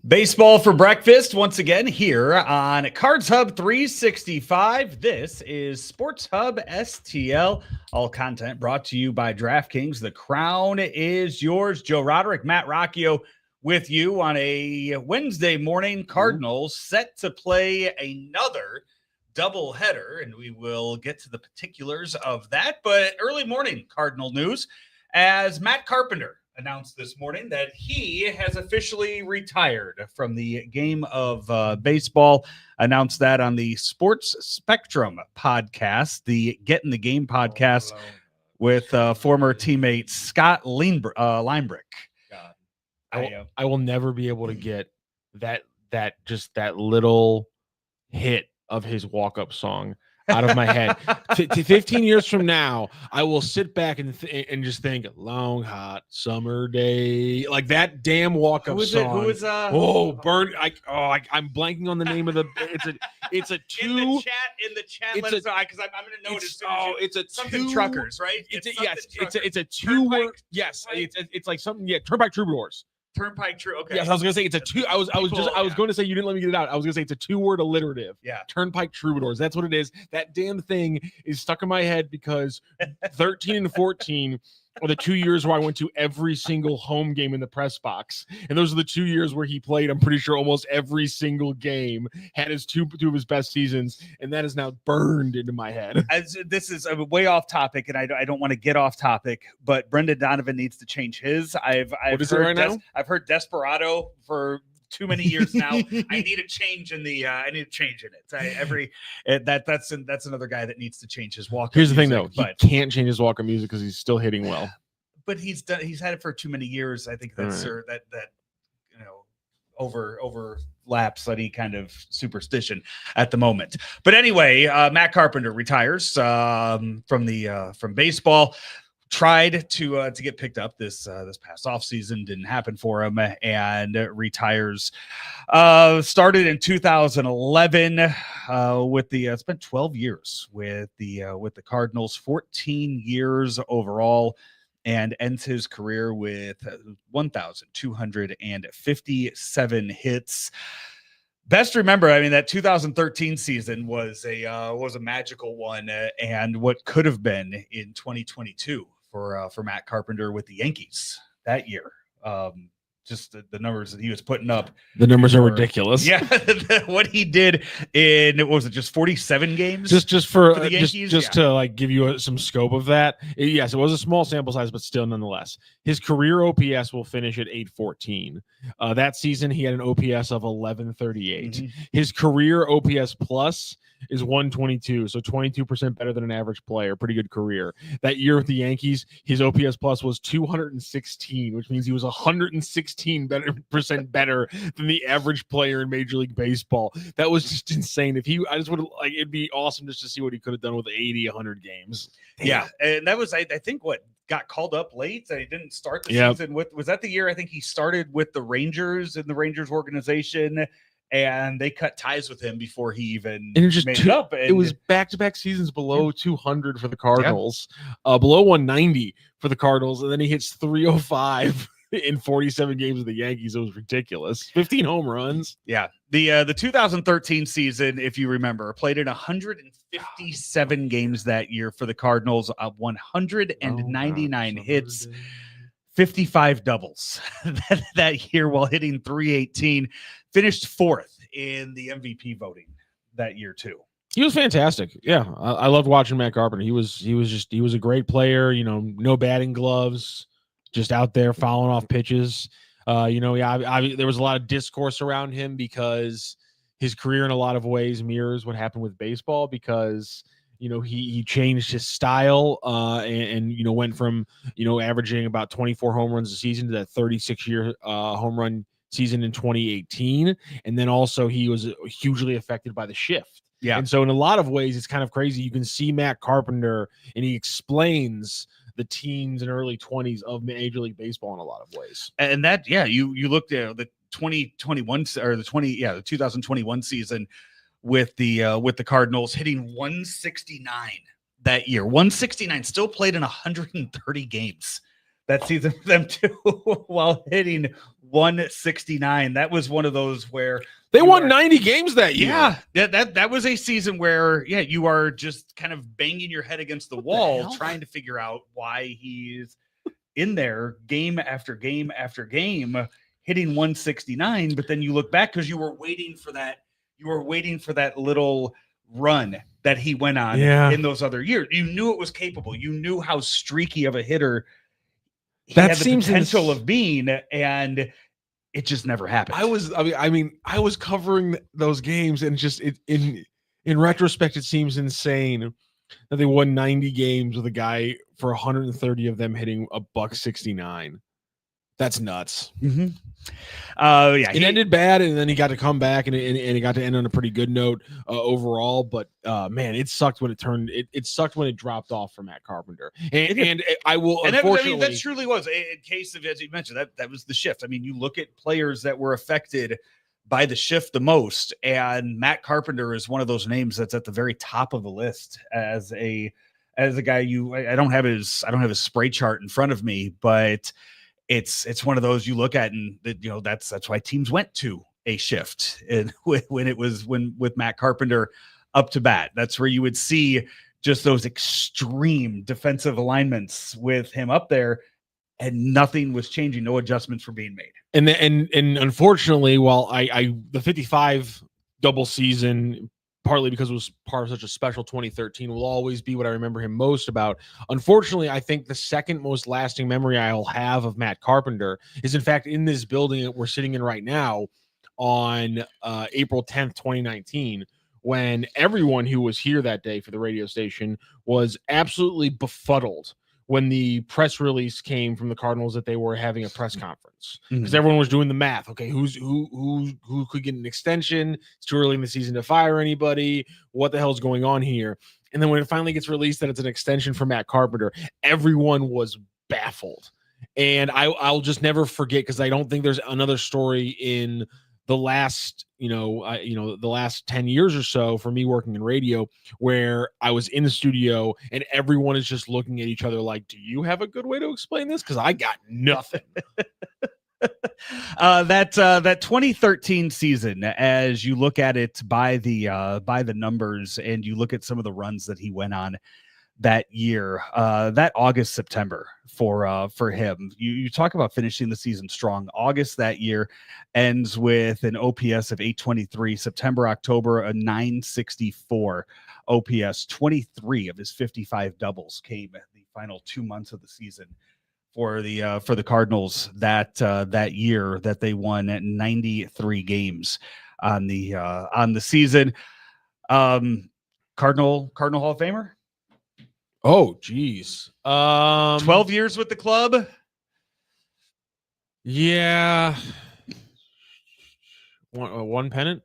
Baseball for breakfast once again here on Cards Hub 365. This is Sports Hub STL. All content brought to you by DraftKings. The crown is yours. Joe Roderick, Matt Rocchio with you on a Wednesday morning. Cardinals set to play another doubleheader, and we will get to the particulars of that. But early morning Cardinal news as Matt Carpenter announced this morning that he has officially retired from the game of baseball. Announced that on the Sports Spectrum podcast, the Get in the Game podcast with former teammate Scott Linebrick. I will never be able to get that little hit of his walk-up song out of my head. 15 years from now, I will sit back and just think, long, hot summer day. Like that damn walk-up song. Who is I'm blanking on the name of the it's a two in the chat let us know, because I'm gonna notice it's a something two truckers, right? It's a two word, yes, right? it's like something, Turnpike Troubadours. Turnpike True. Okay. Yes, I was gonna say it's a two. I was going to say you didn't let me get it out. I was gonna say it's a 2-word alliterative. Yeah. Turnpike Troubadours. That's what it is. That damn thing is stuck in my head because 13 and 14 are the 2 years where I went to every single home game in the press box, and those are the 2 years where he played. I'm pretty sure almost every single game, had his two of his best seasons, and that is now burned into my head. As this is way off topic, and I don't want to get off topic, but Brendan Donovan needs to change his. I've heard Desperado for too many years now. I need a change in the. I need a change in it. That's another guy that needs to change his walk. Here's the thing, though, he can't change his walk-up music because he's still hitting well. But he's had it for too many years. I think that's that overlaps any kind of superstition at the moment. But anyway, Matt Carpenter retires from baseball. Tried to get picked up this past offseason, didn't happen for him, and retires. Started in 2011 spent 12 years with the Cardinals, 14 years overall, and ends his career with 1,257 hits. Best remember, that 2013 season was a magical one, and what could have been in 2022 for Matt Carpenter with the Yankees that year. Just the numbers that he was putting up. The numbers are ridiculous. Yeah, what he did in, what was it, just 47 games? Just for the Yankees? To like give you some scope of that. Yes, it was a small sample size, but still nonetheless. His career OPS will finish at 814. That season, he had an OPS of 1138. Mm-hmm. His career OPS plus is 122, so 22% better than an average player. Pretty good career. That year with the Yankees, his OPS plus was 216, which means he was 116% better than the average player in Major League Baseball. That was just insane. I just would it'd be awesome just to see what he could have done with 80, 100 games. Damn. Yeah, and that was I think what got called up late. And he didn't start the season with. Was that the year I think he started with the Rangers in the Rangers organization? And they cut ties with him before he even made it up. And it was back-to-back seasons below 200 for the Cardinals, below 190 for the Cardinals, and then he hits 305 in 47 games of the Yankees. It was ridiculous. 15 home runs. Yeah. The 2013 season, if you remember, played in 157 games that year for the Cardinals, 199 hits. 55 doubles that year while hitting 318, finished fourth in the MVP voting that year too. He was fantastic. Yeah. I loved watching Matt Carpenter. He was a great player, no batting gloves, just out there fouling off pitches. There was a lot of discourse around him because his career in a lot of ways mirrors what happened with baseball, because he changed his style and went from, averaging about 24 home runs a season to that 36-year home run season in 2018. And then also he was hugely affected by the shift. Yeah. And so in a lot of ways, it's kind of crazy. You can see Matt Carpenter and he explains the teens and early 20s of Major League Baseball in a lot of ways. And that, you looked at the 2021 or the 2021 season with the Cardinals, hitting 169 that year. 169, still played in 130 games that season for them too, while hitting 169. That was one of those where they won 90 games that year. Yeah, that was a season where you are just kind of banging your head against the wall trying to figure out why he's in there game after game after game hitting 169. But then you look back because you were waiting for that little run that he went on in those other years. You knew it was capable. You knew how streaky of a hitter he had the potential of being, and it just never happened. I was covering those games, and just in retrospect, it seems insane that they won 90 games with a guy for 130 of them hitting $169. That's nuts. Mm-hmm. It ended bad, and then he got to come back, and it got to end on a pretty good note overall. But man, it sucked when it sucked when it dropped off for Matt Carpenter. And I will, and unfortunately, that truly was a case of, as you mentioned, that was the shift. I mean, you look at players that were affected by the shift the most, and Matt Carpenter is one of those names that's at the very top of the list as a guy. I don't have his spray chart in front of me, but it's one of those you look at, and that's why teams went to a shift. And with Matt Carpenter up to bat, that's where you would see just those extreme defensive alignments with him up there, and nothing was changing, no adjustments were being made. And unfortunately, while the 55 double season, partly because it was part of such a special 2013, will always be what I remember him most about. Unfortunately, I think the second most lasting memory I'll have of Matt Carpenter is, in fact, in this building that we're sitting in right now on April 10th, 2019, when everyone who was here that day for the radio station was absolutely befuddled when the press release came from the Cardinals that they were having a press conference, because everyone was doing the math. Okay, who could get an extension? It's too early in the season to fire anybody. What the hell's going on here? And then when it finally gets released that it's an extension for Matt Carpenter, everyone was baffled. And I'll just never forget, because I don't think there's another story in the last, the last 10 years or so for me working in radio where I was in the studio and everyone is just looking at each other like, do you have a good way to explain this? Because I got nothing. That 2013 season, as you look at it by the numbers, and you look at some of the runs that he went on that year, that August, September for him, you talk about finishing the season strong. August that year ends with an OPS of 823. September, October, a 964 OPS. 23 of his 55 doubles came the final 2 months of the season for the Cardinals that year that they won 93 games on the season. Cardinal Hall of Famer. Oh, geez. 12 years with the club. Yeah. One pennant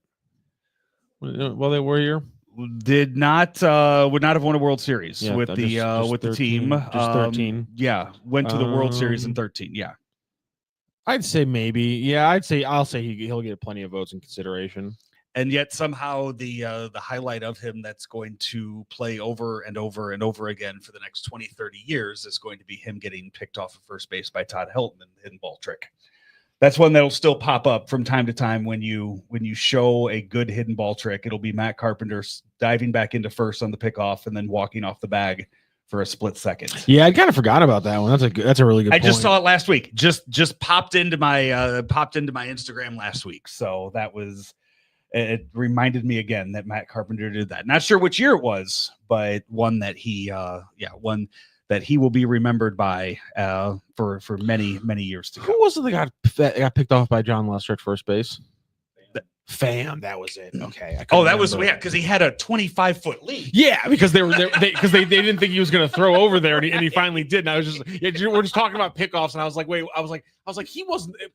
while they were here. Would not have won a World Series with the team. Just 13. Yeah. Went to the World Series in 13. Yeah. I'd say maybe. Yeah, I'll say he'll get plenty of votes in consideration. And yet somehow the highlight of him that's going to play over and over and over again for the next 20, 30 years is going to be him getting picked off of first base by Todd Helton in the hidden ball trick. That's one that'll still pop up from time to time when you show a good hidden ball trick. It'll be Matt Carpenter diving back into first on the pickoff and then walking off the bag for a split second. Yeah, I kind of forgot about that one. That's a really good point. I just saw it last week. Just popped into my Instagram last week. So it reminded me again that Matt Carpenter did that. Not sure which year it was, but one that he will be remembered by for many, many years to come. Who was it that got picked off by John Lester at first base? Fam, that was it. Okay. Because he had a 25-foot lead. Yeah, because they didn't think he was going to throw over there, and he finally did. And I was just, we're just talking about pickoffs, and I was like, wait, I was like,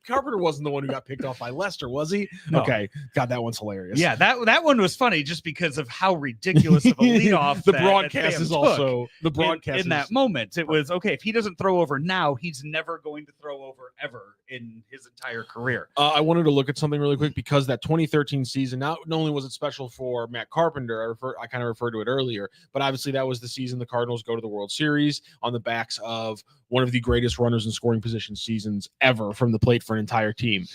Carpenter wasn't the one who got picked off by Lester, was he? No. Okay, God, that one's hilarious. Yeah, that one was funny just because of how ridiculous of a leadoff. The broadcast is also the broadcast in that moment. It was okay if he doesn't throw over now, he's never going to throw over ever in his entire career. I wanted to look at something really quick because that 20 2013 season, not only was it special for Matt Carpenter, I kind of referred to it earlier, but obviously that was the season the Cardinals go to the World Series on the backs of one of the greatest runners in scoring position seasons ever from the plate for an entire team.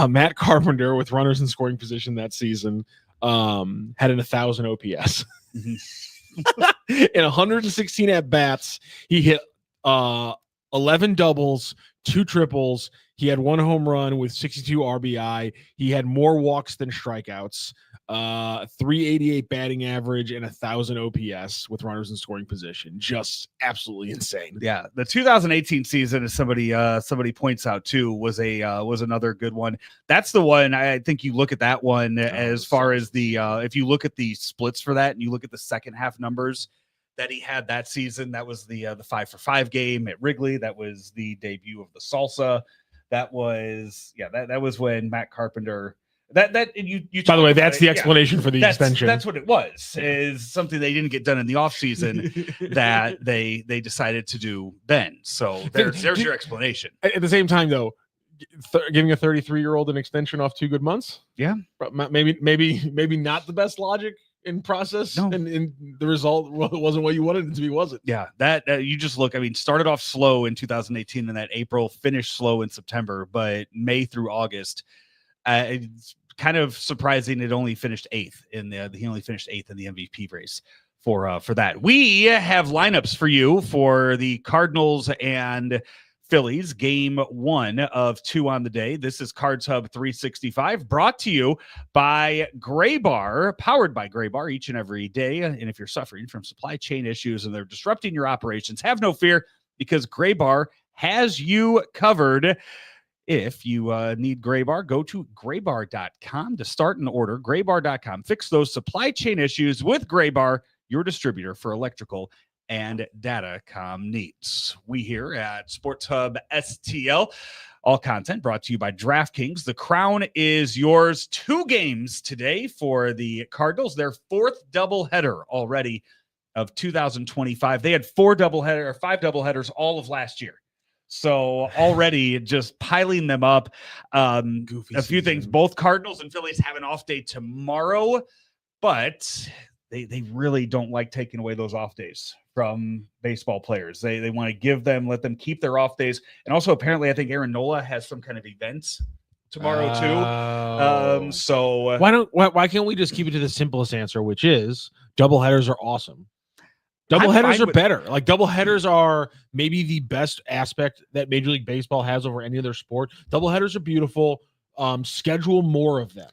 Matt Carpenter, with runners in scoring position that season, had an 1,000 OPS. In 116 at-bats, he hit 11 doubles, 2 triples. He had 1 home run with 62 RBI. He had more walks than strikeouts, 388 batting average, and 1,000 OPS with runners in scoring position. Just absolutely insane. Yeah, the 2018 season, as somebody points out too, was another good one. That's the one I think you look at that one as far as the if you look at the splits for that and you look at the second half numbers that he had that season. That was the 5-for-5 game at Wrigley. That was the debut of the salsa. That was that was when Matt Carpenter. That you. By the way, that's the explanation for the extension. That's what it was. Is something they didn't get done in the offseason that they decided to do then. So there's your explanation. At the same time, though, giving a 33-year-old an extension off 2 good months. Yeah, maybe not the best logic in process, no. and the result wasn't what you wanted it to be, was it? Yeah, that you just look. I mean, started off slow in 2018, and that April finished slow in September, but May through August, it's kind of surprising. It only finished 8th he only finished 8th in the MVP race for that. We have lineups for you for the Cardinals and Phillies, game 1 of 2 on the day. This is Cards Hub 365, brought to you by Gray Bar, powered by Gray Bar each and every day. And if you're suffering from supply chain issues and they're disrupting your operations, have no fear, because Gray Bar has you covered. If you need Gray Bar, go to graybar.com to start an order. Graybar.com. Fix those supply chain issues with Gray Bar, your distributor for electrical and datacom needs. We here at Sports Hub STL, all content brought to you by DraftKings. The crown is yours. 2 games today for the Cardinals, their 4th doubleheader already of 2025. They had 5 doubleheaders all of last year. So already just piling them up. A few things. Both Cardinals and Phillies have an off day tomorrow, but they really don't like taking away those off days from baseball players. They want to let them keep their off days. And also, apparently, I think Aaron Nola has some kind of event tomorrow too. So why can't we just keep it to the simplest answer, which is doubleheaders are awesome. Doubleheaders are better. Like, doubleheaders are maybe the best aspect that Major League Baseball has over any other sport. Doubleheaders are beautiful. Schedule more of them.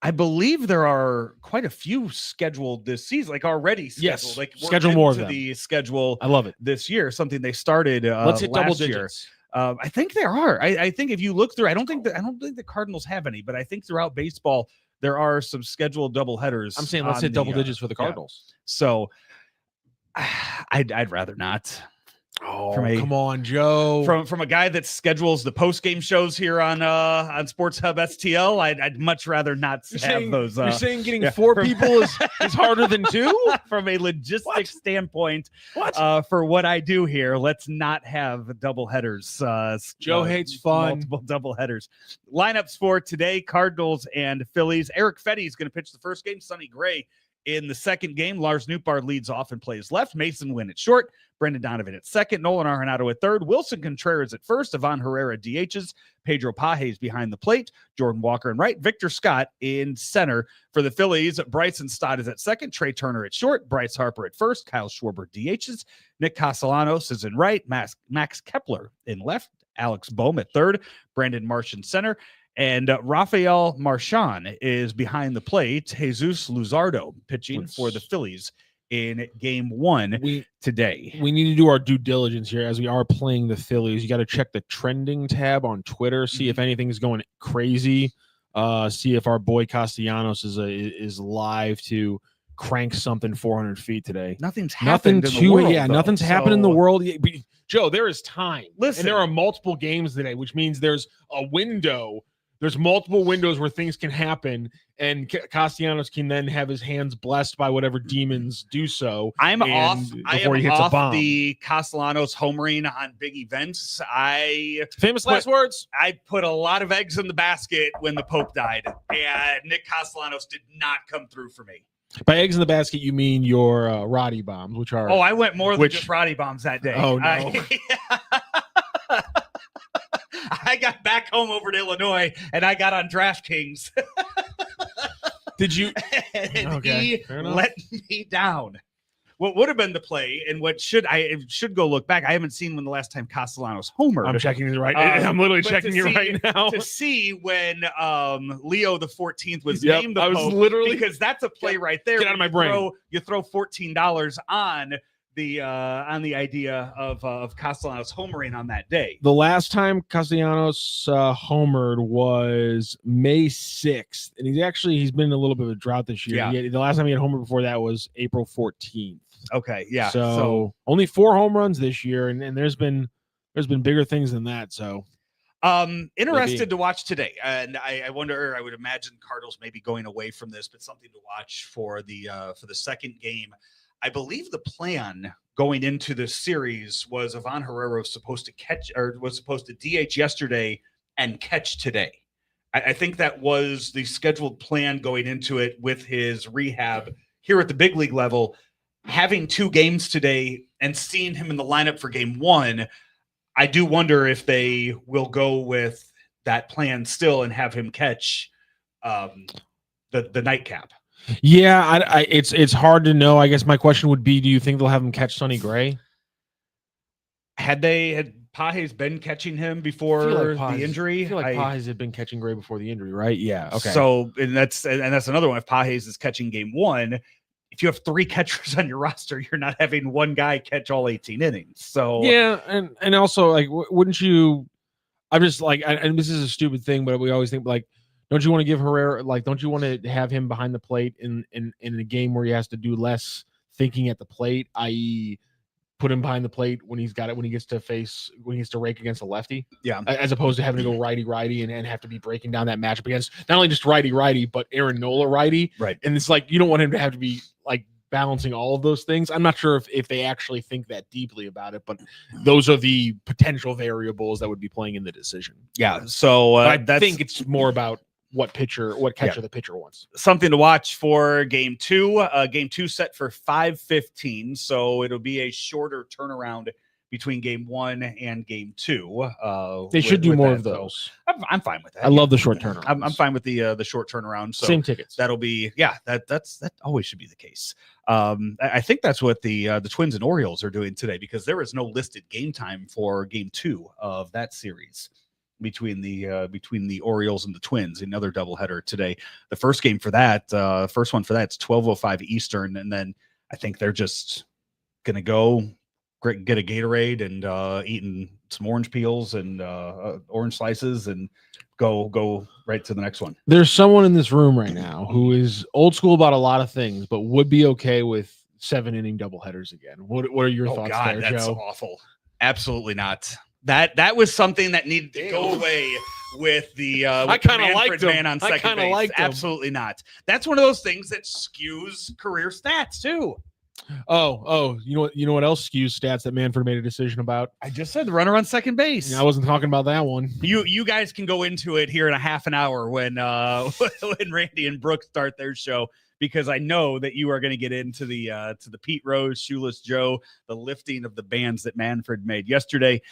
I believe there are quite a few scheduled this season, like already scheduled. Yes, like schedule more of them. The schedule. I love it. This year, something they started Let's hit double last year. digits. I think there are. I think if you look through, I don't think the Cardinals have any, but I think throughout baseball there are some scheduled doubleheaders. I'm saying let's hit double digits for the Cardinals. Yeah. So I'd rather not. Oh, come on, Joe. From a guy that schedules the post-game shows here on Sports Hub STL, I'd much rather not have those. You're saying getting 4 people is harder than 2? From a logistics standpoint, for what I do here, let's not have double headers. Joe hates fun. Multiple double headers. Lineups for today, Cardinals and Phillies. Eric Fetty is going to pitch the first game. Sonny Gray in the second game. Lars Nootbaar leads off and plays left. Mason Wynn at short. Brendan Donovan at second. Nolan Arenado at third. Wilson Contreras at first. Ivon Herrera DHs. Pedro Pages behind the plate. Jordan Walker in right. Victor Scott in center. For the Phillies, Bryson Stott is at second. Trey Turner at short. Bryce Harper at first. Kyle Schwarber DHs. Nick Castellanos is in right. Max Kepler in left. Alex Bohm at third. Brandon Marsh in center. And Rafael Marchand is behind the plate. Jesus Luzardo pitching for the Phillies in game 1 today. We need to do our due diligence here as we are playing the Phillies. You got to check the trending tab on Twitter, see if anything is going crazy. See if our boy Castellanos is live to crank something 400 feet today. Nothing's happened in the world. Yeah, nothing's happened in the world. Joe, there is time. Listen, and there are multiple games today, which means there's a window There's multiple windows where things can happen, and Castellanos can then have his hands blessed by whatever demons do so. I'm off. I am he hits a off bomb. the Castellanos homering on big events. Famous last words. I put a lot of eggs in the basket when the Pope died, and Nick Castellanos did not come through for me. By eggs in the basket, you mean your Roddy bombs, which are... Oh, I went more than just Roddy bombs that day. Oh, no. I got back home over to Illinois, and I got on DraftKings. Did you? And okay, he let me down. What would have been the play, and what should go look back? I haven't seen when the last time Castellanos homered. I'm checking it right. I'm literally checking it right now to see when Leo the 14th was named the Pope. I was literally, because that's a play right there. Get out of my brain. You throw $14 on the idea of Castellanos homering on that day. The last time Castellanos homered was May 6th, and he's been in a little bit of a drought this year. Yeah. The last time he had homered before that was April 14th. Okay, yeah. So only 4 home runs this year, and there's been bigger things than that. So interested to watch today, and I wonder. I would imagine Cardinals may be going away from this, but something to watch for the second game. I believe the plan going into this series was Ivon Herrera was supposed to DH yesterday and catch today. I think that was the scheduled plan going into it with his rehab here at the big league level. Having 2 games today and seeing him in the lineup for game 1, I do wonder if they will go with that plan still and have him catch the nightcap. Yeah, it's hard to know. I guess my question would be, do you think they'll have him catch Sonny Gray? Had Pages been catching him before the injury? I feel like Pages had been catching Gray before the injury, right? Yeah. Okay. So and that's another one. If Pages is catching game 1, if you have 3 catchers on your roster, you're not having one guy catch all 18 innings. So yeah, and also like, wouldn't you? I'm just like, and this is a stupid thing, but we always think like, don't you want to give Herrera, like, don't you want to have him behind the plate in a game where he has to do less thinking at the plate, i.e. put him behind the plate when he gets to rake against a lefty? Yeah. As opposed to having to go righty and have to be breaking down that matchup against not only just righty, but Aaron Nola righty. Right. And it's like, you don't want him to have to be like balancing all of those things. I'm not sure if they actually think that deeply about it, but those are the potential variables that would be playing in the decision. Yeah. So I think it's more about what catcher the pitcher wants. Something to watch for game 2. Game 2 set for 5:15, so it'll be a shorter turnaround between game 1 and game 2. They should do more of those. So I'm fine with that. I love the short turnaround. I'm fine with the short turnaround. So same tickets. That'll be that always should be the case. I think that's what the Twins and Orioles are doing today, because there is no listed game time for game 2 of that series between the Orioles and the Twins. Another doubleheader today. The first game for that, first one for that's 12:05 Eastern, and then I think they're just gonna go get a Gatorade and eating some orange peels and orange slices and go right to the next one. There's someone in this room right now who is old school about a lot of things, but would be okay with 7-inning doubleheaders again. What are your thoughts there, that's Joe? Awful. Absolutely not. That was something that needed to go away with the I kind of liked man on second base. Absolutely not. That's one of those things that skews career stats too. Oh, you know what else skews stats that Manfred made a decision about? I just said the runner on second base. Yeah, I wasn't talking about that one. You guys can go into it here in a half an hour when when Randy and Brooke start their show, because I know that you are going to get into the Pete Rose, Shoeless Joe, the lifting of the bands that Manfred made yesterday.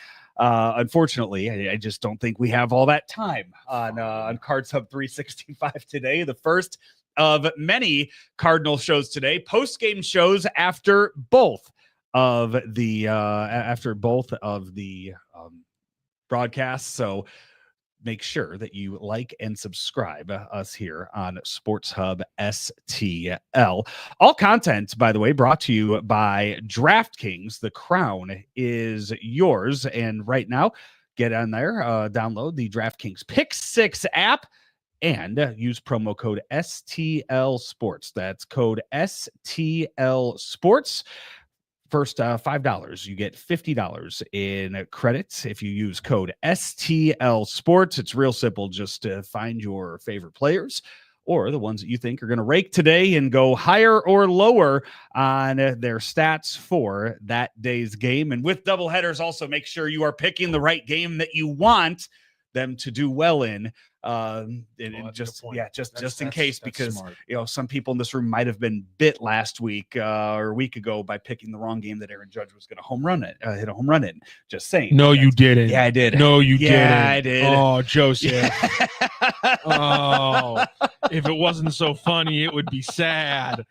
Unfortunately, I just don't think we have all that time on Cards Hub 365 today. The first of many Cardinal shows today, post-game shows after both of the broadcasts. So make sure that you like and subscribe us here on Sports Hub STL. All content, by the way, brought to you by DraftKings. The crown is yours. And right now, get on there, download the DraftKings Pick 6 app, and use promo code STL Sports. That's code STL Sports First $5, you get $50 in credits if you use code STL Sports. It's real simple. Just find your favorite players or the ones that you think are going to rake today and go higher or lower on their stats for that day's game. And with doubleheaders, also make sure you are picking the right game that you want them to do well in. Just in case, because smart. some people in this room might have been bit last week or a week ago by picking the wrong game that Aaron Judge was going to hit a home run in. Just saying. No, you didn't. Yeah, I did. No, you didn't. Yeah, I did. Oh, Joseph. Oh, if it wasn't so funny, it would be sad.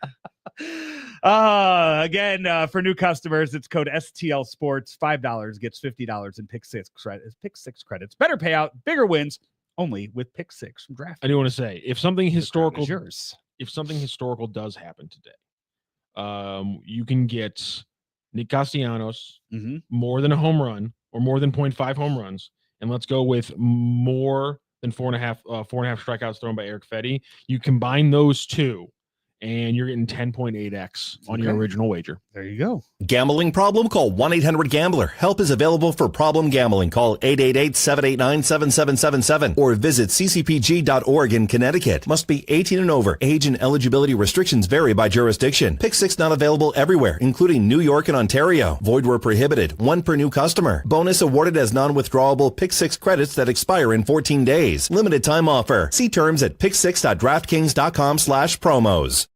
Again, for new customers, it's code STL Sports. $5 gets $50 in pick six credits. Better payout, bigger wins. Only with pick six from draft. I do want to say, if something historical does happen today, you can get Nick Castellanos more than a home run or more than 0.5 home runs, and let's go with more than 4.5 strikeouts thrown by Eric Fetty. You combine those two, and you're getting 10.8x on your original wager. There you go. Gambling problem? Call 1-800-GAMBLER. Help is available for problem gambling. Call 888-789-7777 or visit ccpg.org in Connecticut. Must be 18 and over. Age and eligibility restrictions vary by jurisdiction. Pick six not available everywhere, including New York and Ontario. Void where prohibited. One per new customer. Bonus awarded as non-withdrawable pick six credits that expire in 14 days. Limited time offer. See terms at picksix.draftkings.com/promos.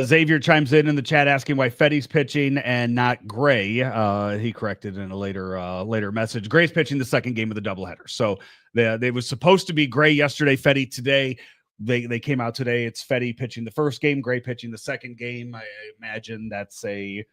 Xavier chimes in the chat asking why Fetty's pitching and not Gray. He corrected in a later message. Gray's pitching the second game of the doubleheader. So they was supposed to be Gray yesterday, Fetty today. They came out today. It's Fetty pitching the first game, Gray pitching the second game. I imagine that's a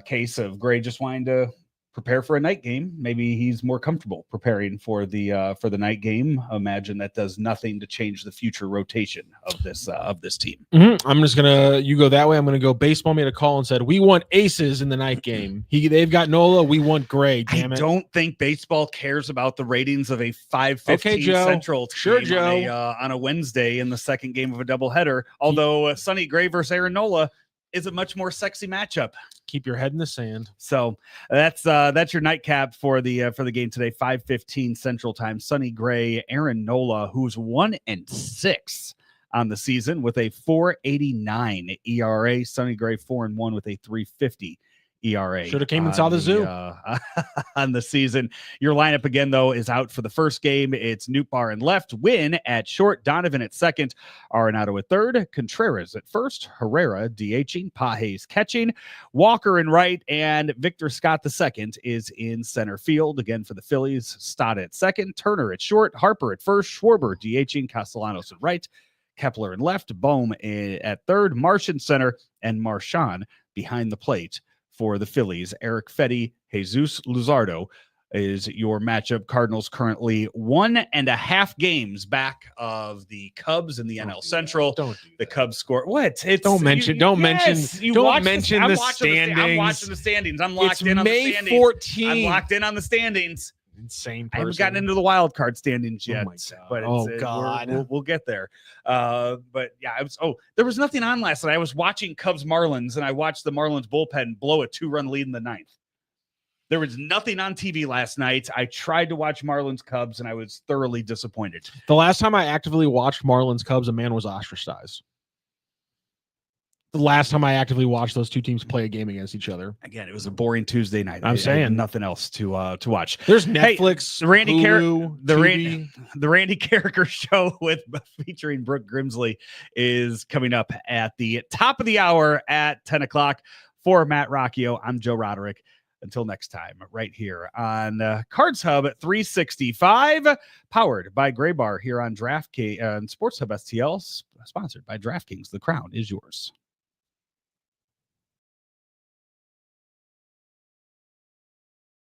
case of Gray just wanting to prepare for a night game. Maybe he's more comfortable preparing for the night game. Imagine that does nothing to change the future rotation of this team. I'm just gonna you go that way. I'm gonna go. Baseball made a call and said we want aces in the night game. They've got Nola. We want Gray. Damn it. I don't think baseball cares about the ratings of a 5:15 Central team on a Wednesday in the second game of a doubleheader. Although Sonny Gray versus Aaron Nola is a much more sexy matchup. Keep your head in the sand. So that's your nightcap for the game today. 5:15 Central Time. Sonny Gray, Aaron Nola, who's 1-6 on the season with a 4.89 ERA. Sonny Gray 4-1 with a 3.50 ERA. Should have came and saw the zoo on the season. Your lineup again, though, is out for the first game. It's Nootbaar in left, Wynn at short, Donovan at second, Arenado at third, Contreras at first, Herrera DHing, Pages catching, Walker in right, and Victor Scott II is in center field. Again for the Phillies, Stott at second, Turner at short, Harper at first, Schwarber DHing, Castellanos at right, Kepler in left, Bohm at third, Marsh in center, and Marchand behind the plate. For the Phillies, Eric Fetty, Jesus Luzardo is your matchup. Cardinals currently 1.5 games back of the Cubs in the NL Central. The Cubs score. What? Don't mention the standings. I'm watching the standings. I'm locked in on May the standings. 14th. I'm locked in on the the insane person. I haven't gotten into the wild card standings yet. Oh but God. we'll get there. But yeah, there was nothing on last night. I was watching Cubs Marlins and I watched the Marlins bullpen blow a 2-run lead in the ninth. There was nothing on TV last night. I tried to watch Marlins Cubs and I was thoroughly disappointed. The last time I actively watched Marlins Cubs, a man was ostracized. The last time I actively watched those two teams play a game against each other. Again, it was a boring Tuesday night. I'm saying nothing else to watch. There's Netflix, the Randy Hulu, the Randy Carricker show featuring Brooke Grimsley is coming up at the top of the hour at 10 o'clock. For Matt Rocchio, I'm Joe Roderick. Until next time, right here on Cards Hub at 365, powered by Gray Bar here on Sports Hub STL, sponsored by DraftKings. The crown is yours.